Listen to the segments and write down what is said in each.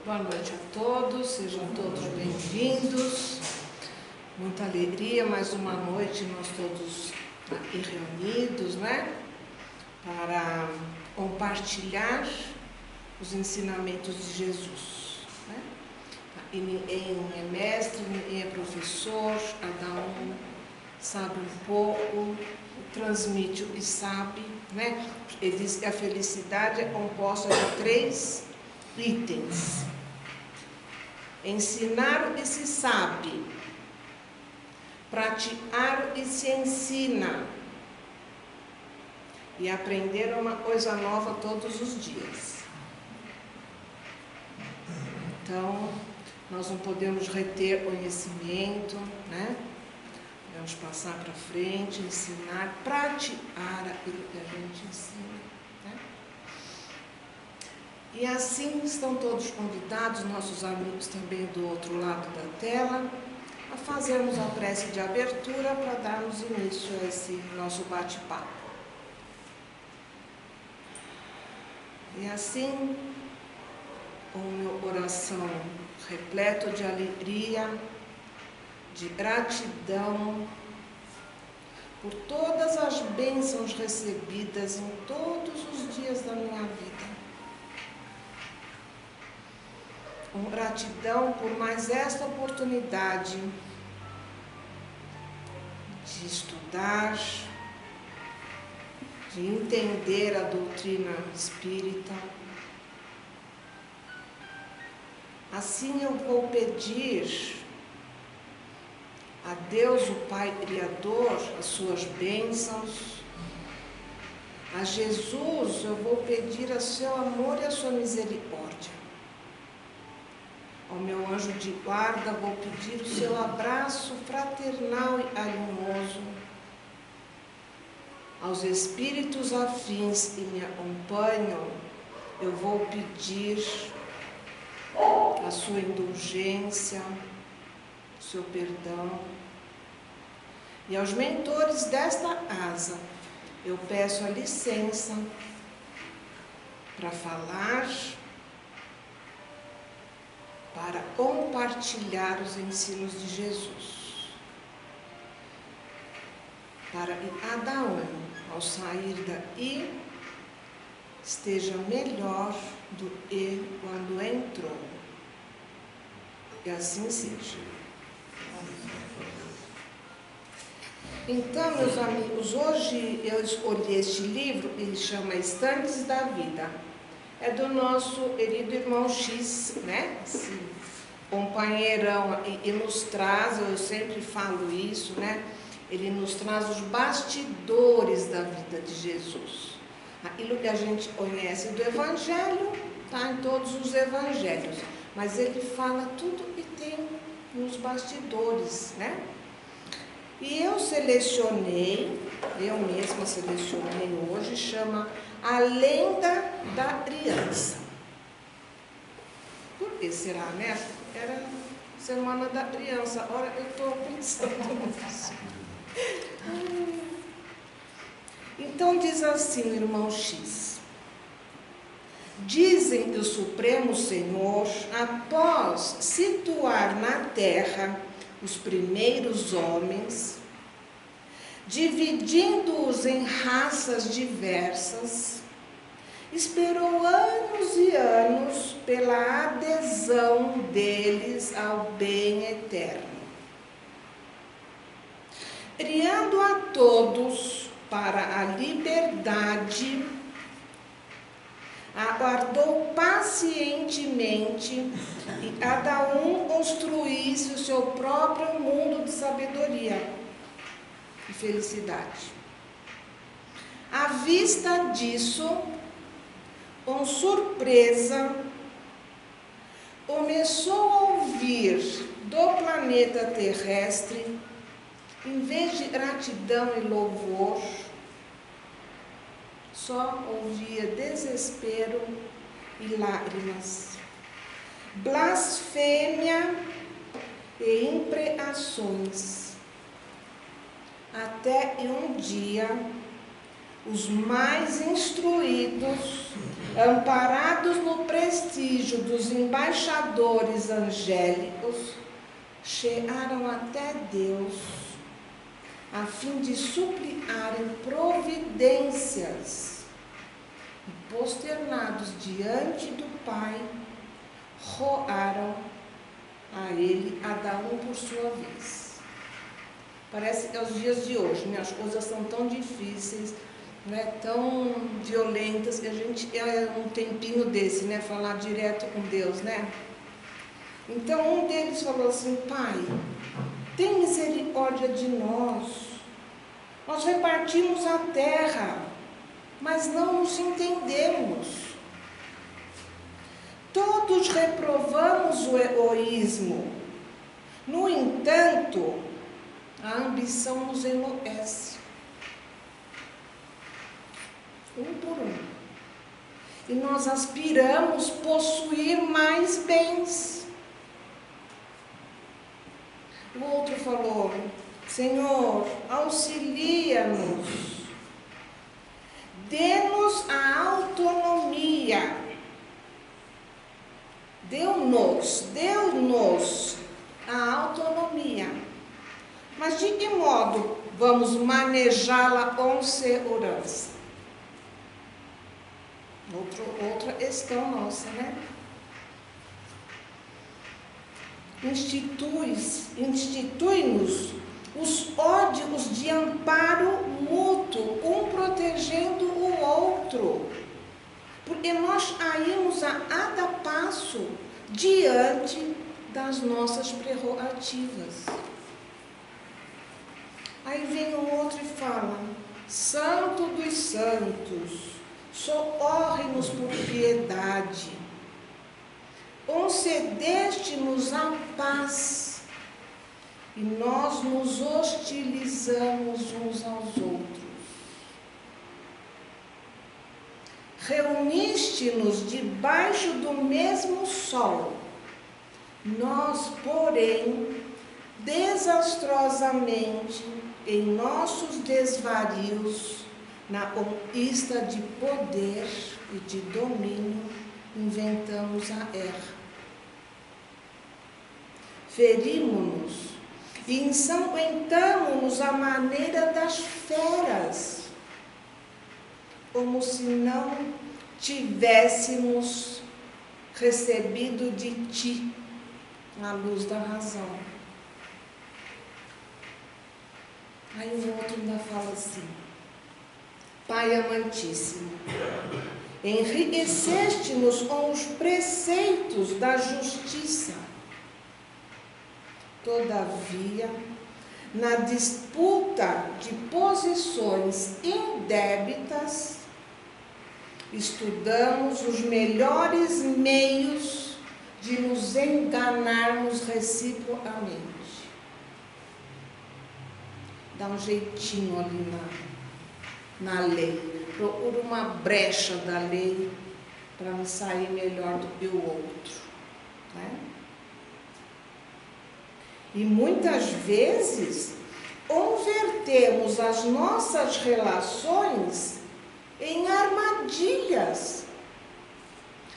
Boa noite a todos, sejam todos bem-vindos. Muita alegria, mais uma noite nós todos aqui reunidos, né? Para compartilhar os ensinamentos de Jesus, né? Ninguém é mestre, ninguém é professor, cada um sabe um pouco, transmite o que sabe, né? Ele diz que a felicidade é composta de 3 itens: ensinar o que se sabe, praticar o que se ensina e aprender uma coisa nova todos os dias. Então, nós não podemos reter conhecimento, né? Podemos passar para frente, ensinar, praticar aquilo que a gente ensina, né? E assim estão todos convidados, nossos amigos também do outro lado da tela, a fazermos a prece de abertura para darmos início a esse nosso bate-papo. E assim, com o meu coração repleto de alegria, de gratidão por todas as bênçãos recebidas em todos os dias da minha vida. Com gratidão por mais esta oportunidade de estudar, de entender a doutrina espírita. Assim eu vou pedir a Deus, o Pai Criador, as suas bênçãos. A Jesus eu vou pedir a seu amor e a sua misericórdia. Ao meu anjo de guarda vou pedir o seu abraço fraternal e carinhoso. Aos espíritos afins que me acompanham, eu vou pedir a sua indulgência, o seu perdão. E aos mentores desta casa, eu peço a licença para falar, para compartilhar os ensinos de Jesus, para que cada um, ao sair daí, esteja melhor do que quando entrou. E assim seja. Então, meus amigos, hoje eu escolhi este livro, ele chama Estantes da Vida. É do nosso querido irmão X, né? Esse companheirão, e nos traz, eu sempre falo isso, né? Ele nos traz os bastidores da vida de Jesus. Aquilo que a gente conhece do Evangelho, está em todos os Evangelhos. Mas ele fala tudo que tem nos bastidores, né? E eu mesma selecionei hoje, chama A Lenda da Criança. Por que será, né? Era Semana da Criança, agora eu estou pensando nisso. Então diz assim o irmão X: dizem que o Supremo Senhor, após situar na terra os primeiros homens, dividindo-os em raças diversas, esperou anos e anos pela adesão deles ao bem eterno, criando a todos para a liberdade. Aguardou pacientemente e cada um construísse o seu próprio mundo de sabedoria e felicidade. À vista disso, com surpresa, começou a ouvir do planeta terrestre, em vez de gratidão e louvor, só ouvia desespero e lágrimas, blasfêmia e imprecações, até que um dia os mais instruídos amparados no prestígio dos embaixadores angélicos, chegaram até Deus, a fim de suplicarem providências, e posternados diante do Pai, rogaram a Ele, a dar um por sua vez. Parece que é os dias de hoje, né? As coisas são tão difíceis, né? Tão violentas, que a gente é um tempinho desse, né? Falar direto com Deus, né? Então um deles falou assim: Pai, tem misericórdia de nós. Nós repartimos a terra, mas não nos entendemos. Todos reprovamos o egoísmo. No entanto, a ambição nos enlouquece. Um por um. E nós aspiramos possuir mais bens. O outro falou: Senhor, auxilia-nos. Dê-nos a autonomia. Deu-nos a autonomia. Mas de que modo vamos manejá-la com segurança? Outra questão nossa, né? Institui-nos os códigos de amparo mútuo, um protegendo o outro. Porque nós caímos a cada passo diante das nossas prerrogativas. Aí vem o outro e fala: Santo dos santos, socorre-nos por piedade. Concedeste-nos a paz e nós nos hostilizamos uns aos outros. Reuniste-nos debaixo do mesmo sol. Nós, porém, desastrosamente, em nossos desvarios, na conquista de poder e de domínio, inventamos a guerra. Ferimos-nos e ensanguentamos-nos à maneira das feras, como se não tivéssemos recebido de ti a luz da razão. Aí o outro ainda fala assim: Pai amantíssimo, enriqueceste-nos com os preceitos da justiça. Todavia, na disputa de posições indébitas, estudamos os melhores meios de nos enganarmos reciprocamente. Dá um jeitinho ali na lei. Procura uma brecha da lei para me sair melhor do que o outro, né? E muitas vezes convertemos as nossas relações em armadilhas.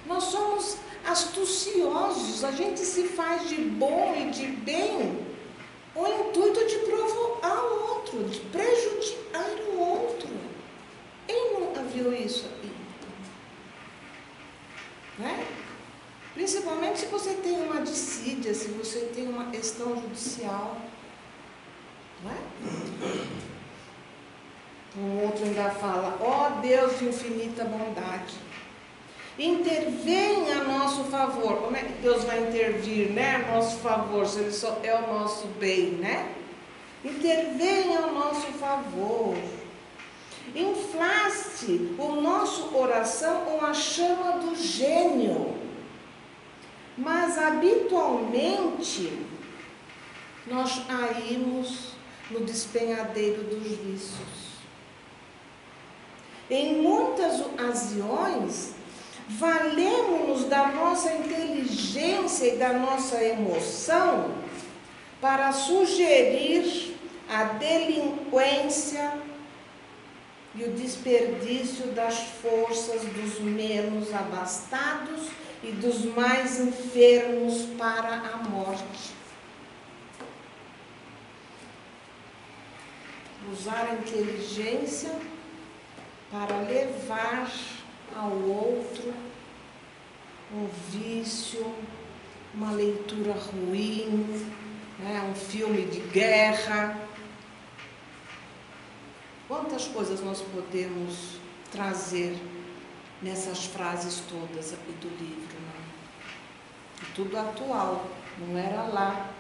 Nós somos astuciosos, a gente se faz de bom e de bem com o intuito de provocar o outro, de prejudicar o outro. Quem nunca viu isso aqui? Né? Principalmente se você tem uma dissídia, se você tem uma questão judicial. Né? O outro ainda fala: ó Deus de infinita bondade, intervém a nosso favor. Como é que Deus vai intervir, né, a nosso favor, se Ele só é o nosso bem, né? Intervém ao nosso favor. Inflaste o nosso coração com a chama do gênio, mas habitualmente nós caímos no despenhadeiro dos vícios. Em muitas ocasiões, valemos-nos da nossa inteligência e da nossa emoção para sugerir a delinquência e o desperdício das forças dos menos abastados e dos mais enfermos para a morte. Usar a inteligência para levar ao outro um vício, uma leitura ruim, né? Um filme de guerra. Quantas coisas nós podemos trazer nessas frases todas aqui do livro, né? E tudo atual, não era lá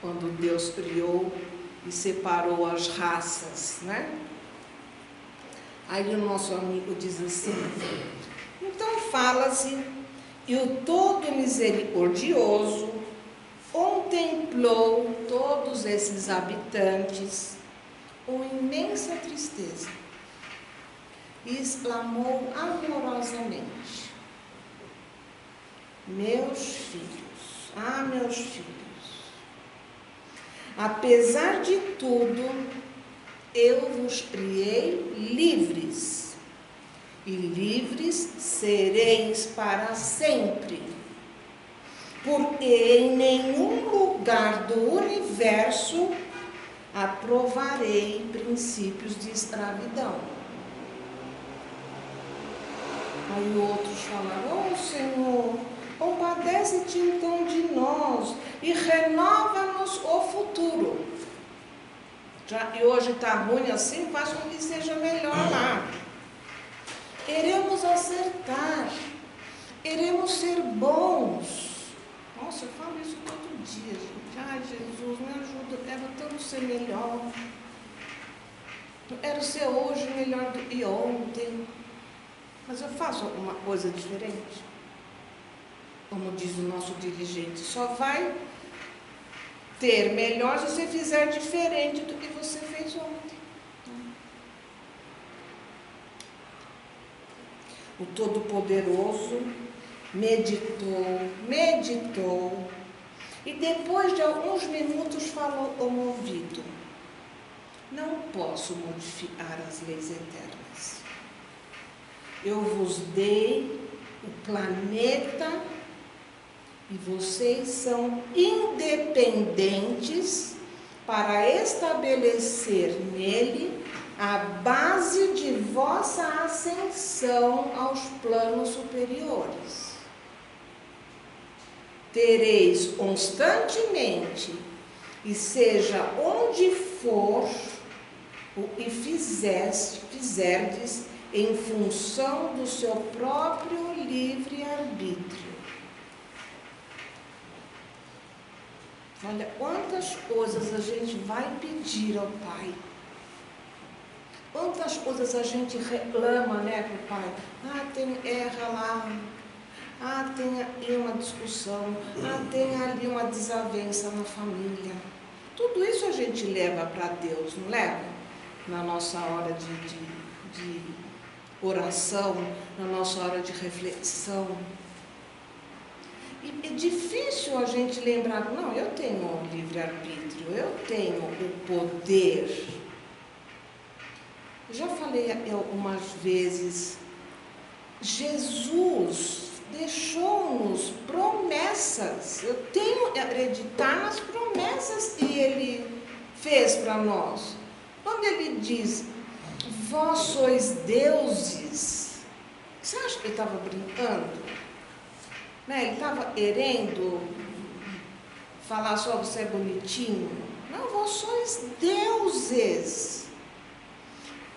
quando Deus criou e separou as raças, né? Aí o nosso amigo diz assim: então fala-se, e o todo misericordioso contemplou todos esses habitantes com imensa tristeza e exclamou amorosamente: meus filhos, meus filhos, apesar de tudo, eu vos criei livres, e livres sereis para sempre, porque em nenhum lugar do universo aprovarei princípios de escravidão. Aí outros falaram: Senhor, compadece-te então de nós e renova-nos o futuro. E hoje está ruim assim, faz com que seja melhor lá. Queremos acertar, queremos ser bons. Nossa, eu falo isso todo dia, gente. Ai, Jesus, me ajuda, eu quero tanto ser melhor. Eu quero ser hoje melhor do que ontem. Mas eu faço alguma coisa diferente. Como diz o nosso dirigente, só vai ter melhor se você fizer diferente do que você fez ontem. O Todo-Poderoso meditou, e depois de alguns minutos falou ao ouvido: não posso modificar as leis eternas. Eu vos dei o planeta e vocês são independentes para estabelecer nele a base de vossa ascensão aos planos superiores. Tereis constantemente, e seja onde for, o que fizerdes em função do seu próprio livre-arbítrio. Olha, quantas coisas a gente vai pedir ao Pai. Quantas coisas a gente reclama, né, para o Pai? Tem erra lá. Tem ali uma discussão. Tem ali uma desavença na família. Tudo isso a gente leva para Deus, não leva? Na nossa hora de oração, na nossa hora de reflexão. E é difícil a gente lembrar: não, eu tenho o livre-arbítrio, eu tenho o poder. Já falei algumas vezes, Jesus deixou-nos promessas. Eu tenho que acreditar nas promessas que Ele fez para nós. Quando Ele diz: vós sois deuses, você acha que Ele estava brincando? Né? Ele estava querendo falar só você é bonitinho? Não, vós sois deuses.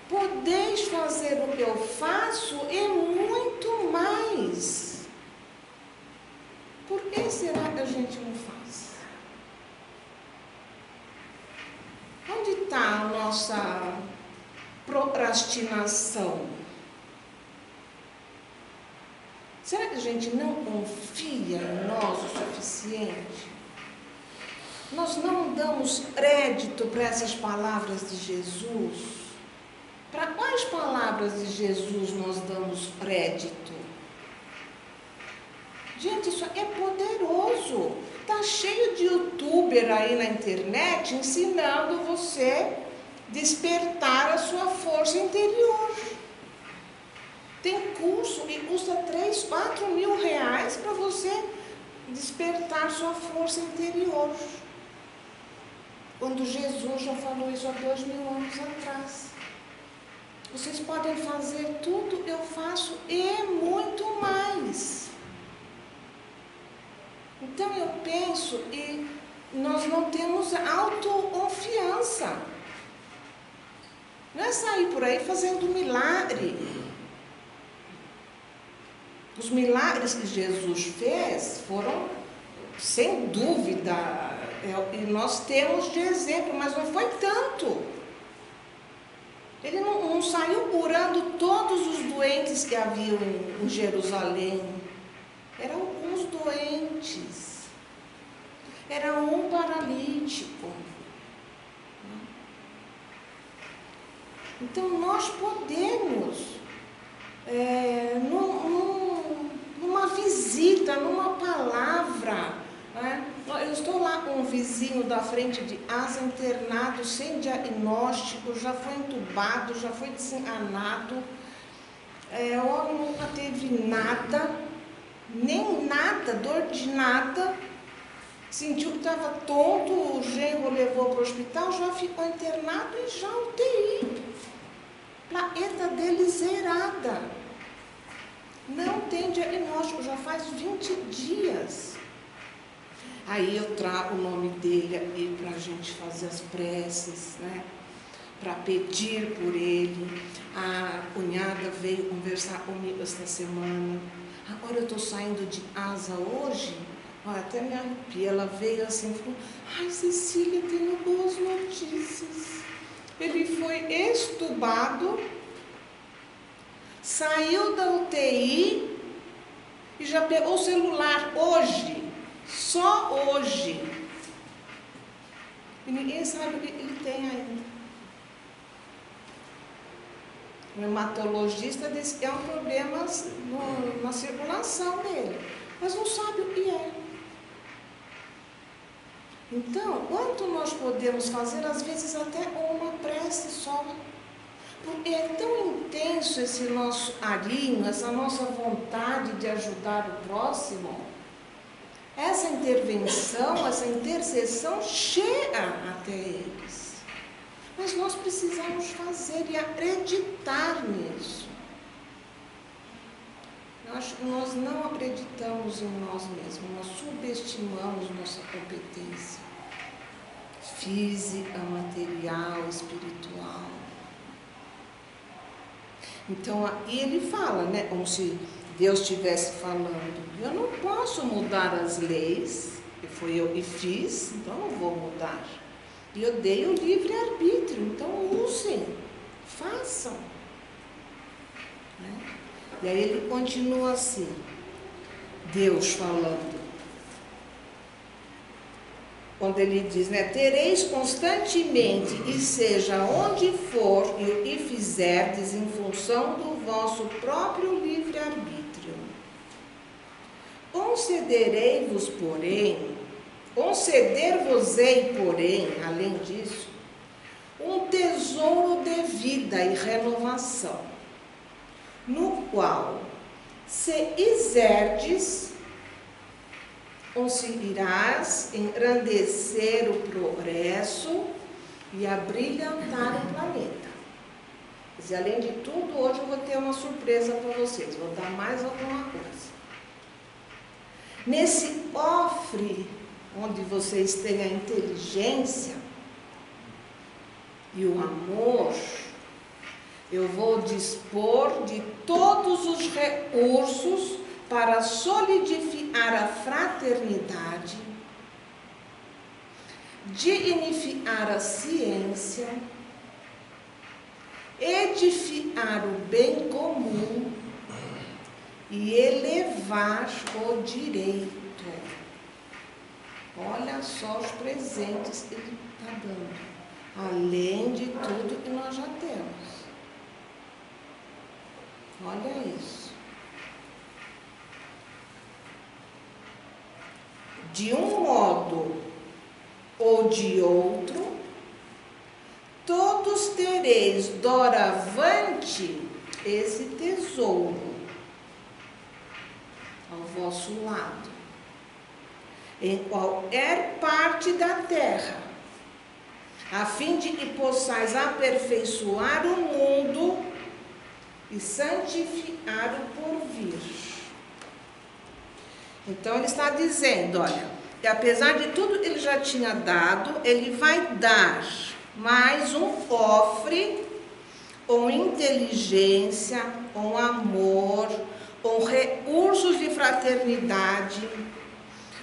Podeis fazer o que eu faço e muito mais. Por que será que a gente não faz? Onde está a nossa procrastinação? Será que a gente não confia em nós o suficiente? Nós não damos crédito para essas palavras de Jesus? Para quais palavras de Jesus nós damos crédito? Gente, isso é poderoso. Está cheio de youtuber aí na internet ensinando você despertar a sua força interior. Tem curso e custa 3, 4 mil reais para você despertar sua força interior. Quando Jesus já falou isso há 2000 anos atrás. Vocês podem fazer tudo, eu faço e muito mais. Então eu penso, e nós não temos autoconfiança. Não é sair por aí fazendo milagre. Os milagres que Jesus fez foram, sem dúvida, e nós temos de exemplo, mas não foi tanto. Ele não saiu curando todos os doentes que haviam em Jerusalém. Eram alguns doentes. Era um paralítico. Então nós podemos, numa visita, numa palavra, né? Eu estou lá com um vizinho da frente de asa, internado, sem diagnóstico, já foi entubado, já foi desenganado. O homem nunca teve nada, nem nada, dor de nada. Sentiu que estava tonto, o genro levou para o hospital, já ficou internado e já UTI. Plaqueta dele zerada. Não tem diagnóstico, já faz 20 dias. Aí eu trago o nome dele aí para a gente fazer as preces, né? Para pedir por ele. A cunhada veio conversar comigo esta semana. Agora eu estou saindo de asa hoje, olha, até me arrepiei. Ela veio assim e falou: ai, Cecília, tenho boas notícias. Ele foi extubado, saiu da UTI e já pegou o celular hoje. Só hoje. E ninguém sabe o que ele tem ainda. O hematologista disse que é um problema na circulação dele, mas não sabe o que é. Então, quanto nós podemos fazer, às vezes até uma prece só. Porque é tão intenso esse nosso carinho, essa nossa vontade de ajudar o próximo. Essa intervenção, essa intercessão chega até eles. Mas nós precisamos fazer e acreditar nisso. Eu acho que nós não acreditamos em nós mesmos, nós subestimamos nossa competência física, material, espiritual. Então, aí ele fala, né, como se Deus estivesse falando: eu não posso mudar as leis, que foi eu que fiz, então não vou mudar. E eu dei o livre-arbítrio, então usem, façam. Né? E aí ele continua assim, Deus falando, quando ele diz, né, tereis constantemente, e seja onde for, e o que fizerdes em função do vosso próprio livre-arbítrio. Conceder-vos-ei, porém, além disso, um tesouro de vida e renovação, no qual, se quiserdes, conseguirás engrandecer o progresso e abrilhantar o planeta. Quer dizer, além de tudo, hoje eu vou ter uma surpresa para vocês, vou dar mais alguma coisa. Nesse cofre, onde vocês têm a inteligência e o amor, eu vou dispor de todos os recursos para solidificar a fraternidade, dignificar a ciência, edificar o bem comum e elevar o direito. Olha só os presentes que ele está dando, além de tudo que nós já temos. Olha isso. De um modo ou de outro, todos possuireis doravante esse tesouro ao vosso lado, em qualquer parte da terra, a fim de que possais aperfeiçoar o mundo e santificar o porvir. Então ele está dizendo, olha, que apesar de tudo que ele já tinha dado, ele vai dar mais um cofre com inteligência, com amor, com recursos de fraternidade,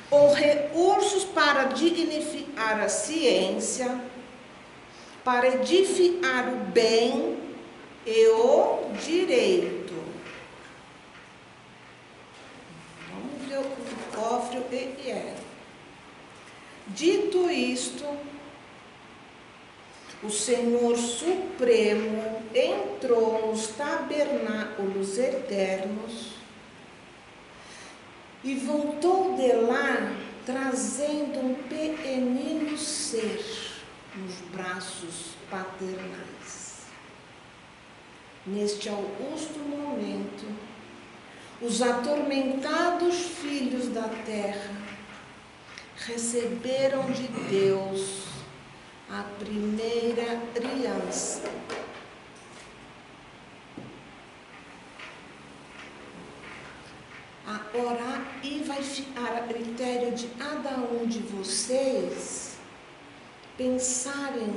com recursos para dignificar a ciência, para edificar o bem e o direito. Vamos ver o cofre o que é. Dito isto, o Senhor Supremo entrou nos tabernáculos eternos e voltou de lá trazendo um pequenino ser nos braços paternais. Neste augusto momento, os atormentados filhos da terra receberam de Deus a primeira criança. Agora, e vai ficar a critério de cada um de vocês pensarem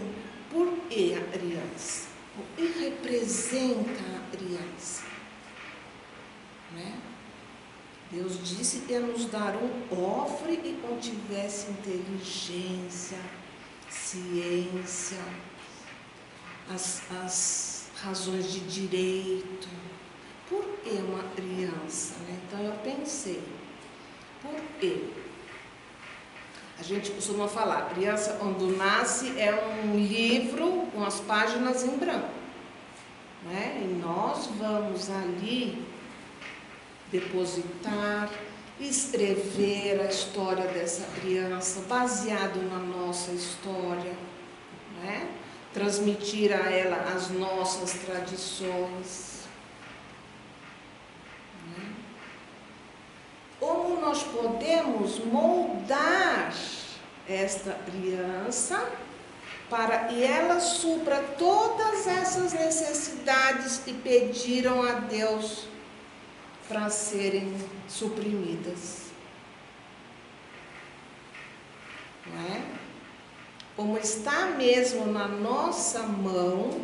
por que a criança, o que representa a criança, né? Deus disse que ia nos dar um cofre que contivesse inteligência, ciência, as razões de direito. Por que uma criança, né? Então eu pensei, por quê? A gente costuma falar, criança quando nasce é um livro com as páginas em branco, né? E nós vamos ali depositar, escrever a história dessa criança, baseado na nossa história, né? Transmitir a ela as nossas tradições. Né? Como nós podemos moldar esta criança para que ela supra todas essas necessidades que pediram a Deus para serem suprimidas, não é? Como está mesmo na nossa mão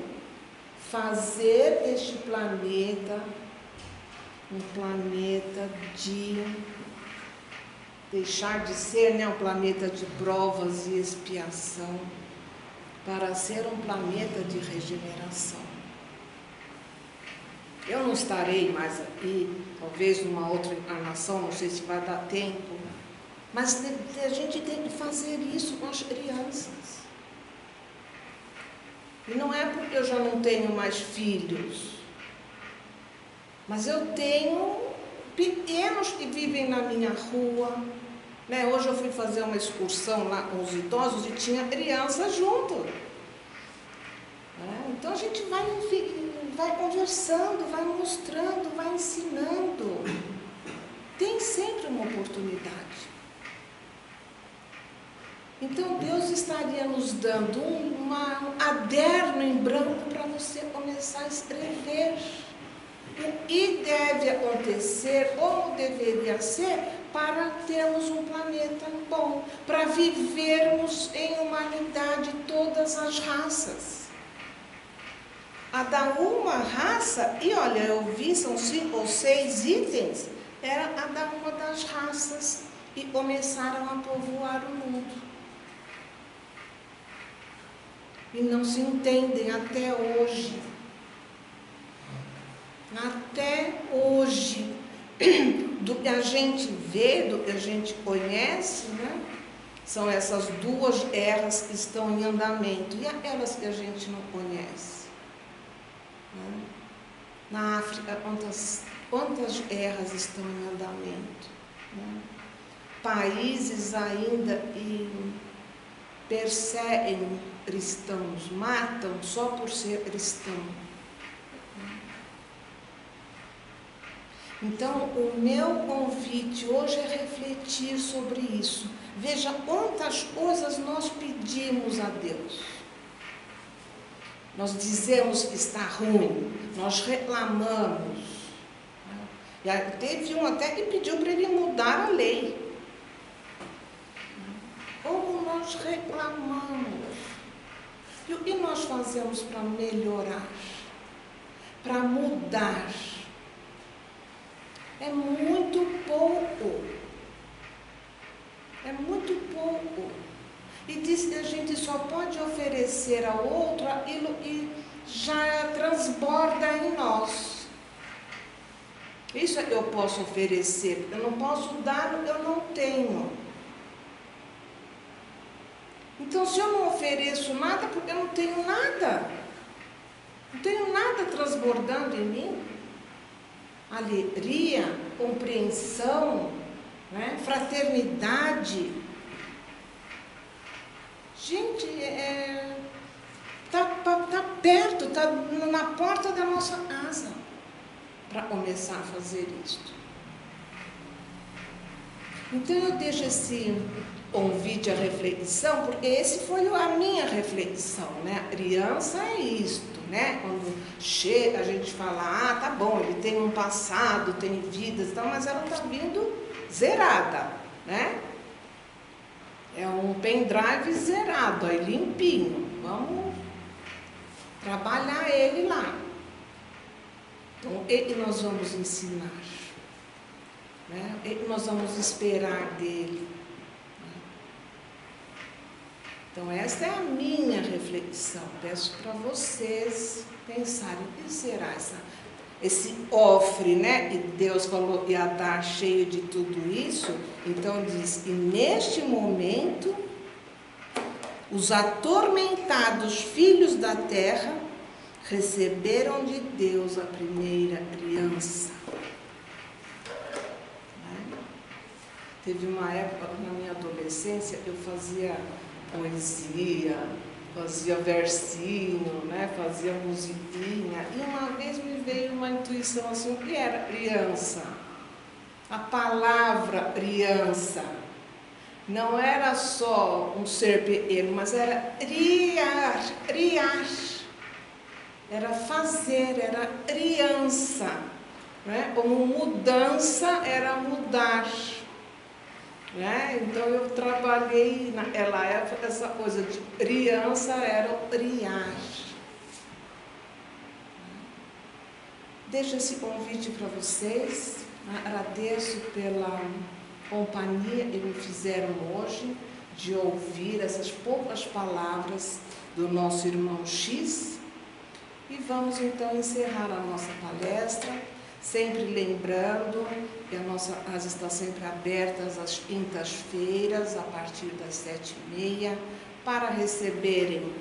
fazer este planeta um planeta de deixar de ser, né, um planeta de provas e expiação, para ser um planeta de regeneração. Eu não estarei mais aqui, talvez numa outra encarnação, não sei se vai dar tempo, mas a gente tem que fazer isso com as crianças. E não é porque eu já não tenho mais filhos, mas eu tenho pequenos que vivem na minha rua, né? Hoje eu fui fazer uma excursão lá com os idosos e tinha criança junto. Né? Então a gente vai conversando, vai mostrando, vai ensinando. Tem sempre uma oportunidade. Então Deus estaria nos dando um caderno em branco para você começar a escrever o que deve acontecer, como deveria ser, para termos um planeta bom, para vivermos em humanidade todas as raças. A da uma raça, e olha, eu vi, são 5 ou 6 itens, era a da uma das raças, e começaram a povoar o mundo. E não se entendem até hoje. Até hoje, do que a gente vê, do que a gente conhece, né? São essas 2 eras que estão em andamento, e aquelas que a gente não conhece. Né? Na África, quantas eras estão em andamento? Né? Países ainda perseguem cristãos, matam só por ser cristão. Então, o meu convite hoje é refletir sobre isso. Veja quantas coisas nós pedimos a Deus. Nós dizemos que está ruim, nós reclamamos. E teve um até que pediu para ele mudar a lei. Como nós reclamamos. E o que nós fazemos para melhorar? Para mudar? É muito pouco. É muito pouco. E diz que a gente só pode oferecer ao outro aquilo que já transborda em nós. Isso é que eu posso oferecer. Eu não posso dar o que eu não tenho. Então, se eu não ofereço nada, porque eu não tenho nada. Não tenho nada transbordando em mim. Alegria, compreensão, né? Fraternidade. Gente, tá perto, está na porta da nossa casa para começar a fazer isto. Então eu deixo esse convite à reflexão, porque esse foi a minha reflexão, né? A criança é isto, né? Quando chega a gente fala, tá bom, ele tem um passado, tem vidas e tal, mas ela está vindo zerada, né? É um pendrive zerado, aí limpinho. Vamos trabalhar ele lá. Então, o que nós vamos ensinar? Né? O que nós vamos esperar dele? Então, essa é a minha reflexão. Peço para vocês pensarem, o que será esse cofre, né? E Deus falou que ia dar cheio de tudo isso. Então ele diz que neste momento os atormentados filhos da terra receberam de Deus a primeira criança. Né? Teve uma época na minha adolescência eu fazia poesia, fazia versinho, né? Fazia musiquinha. E uma vez me veio uma intuição assim, o que era criança? A palavra criança não era só um ser pequeno, mas era criar. Era fazer, era criança. Né? Como mudança era mudar. Né? Então eu trabalhei naquela época, essa coisa de criança era o criar. Deixo esse convite para vocês. Agradeço pela companhia que me fizeram hoje de ouvir essas poucas palavras do nosso irmão X. E vamos então encerrar a nossa palestra, sempre lembrando que a nossa casa está sempre aberta às quintas-feiras, a partir das 7h30, para receberem o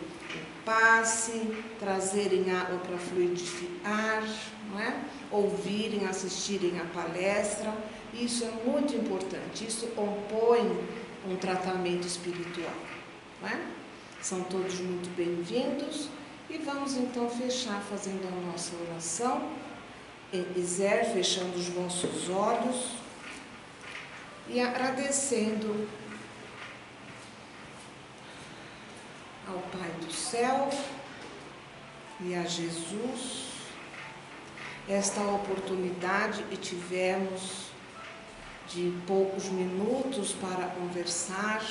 passe, trazerem água para fluidificar, não é? Ouvirem, assistirem a palestra. Isso é muito importante, isso compõe um tratamento espiritual. Não é? São todos muito bem-vindos e vamos então fechar fazendo a nossa oração. Quem quiser, fechando os vossos olhos e agradecendo ao Pai do céu e a Jesus esta oportunidade que tivemos de poucos minutos para conversar,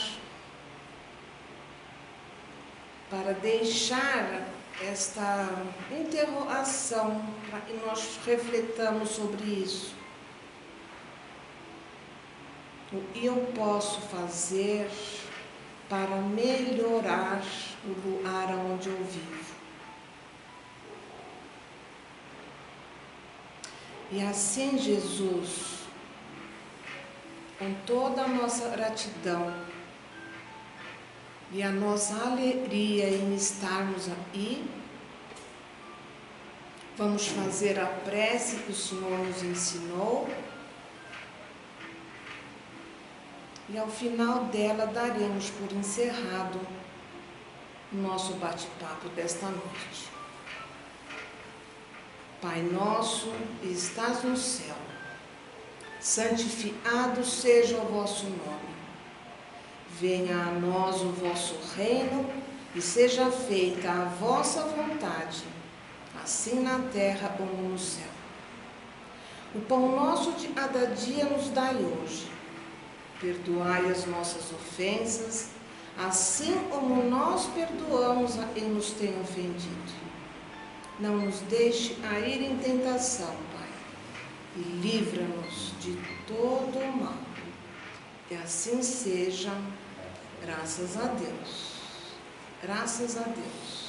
para deixar esta interrogação, para que nós refletamos sobre isso. O que eu posso fazer para melhorar o lugar onde eu vivo? E assim, Jesus, com toda a nossa gratidão e a nossa alegria em estarmos aqui, vamos fazer a prece que o Senhor nos ensinou e ao final dela daremos por encerrado o nosso bate-papo desta noite. Pai nosso, que estás no céu, santificado seja o vosso nome. Venha a nós o vosso reino e seja feita a vossa vontade, assim na terra como no céu. O pão nosso de cada dia nos dai hoje. Perdoai as nossas ofensas, assim como nós perdoamos a quem nos tem ofendido. Não nos deixe cair em tentação, Pai, e livra-nos de todo o mal. E assim seja, graças a Deus. Graças a Deus.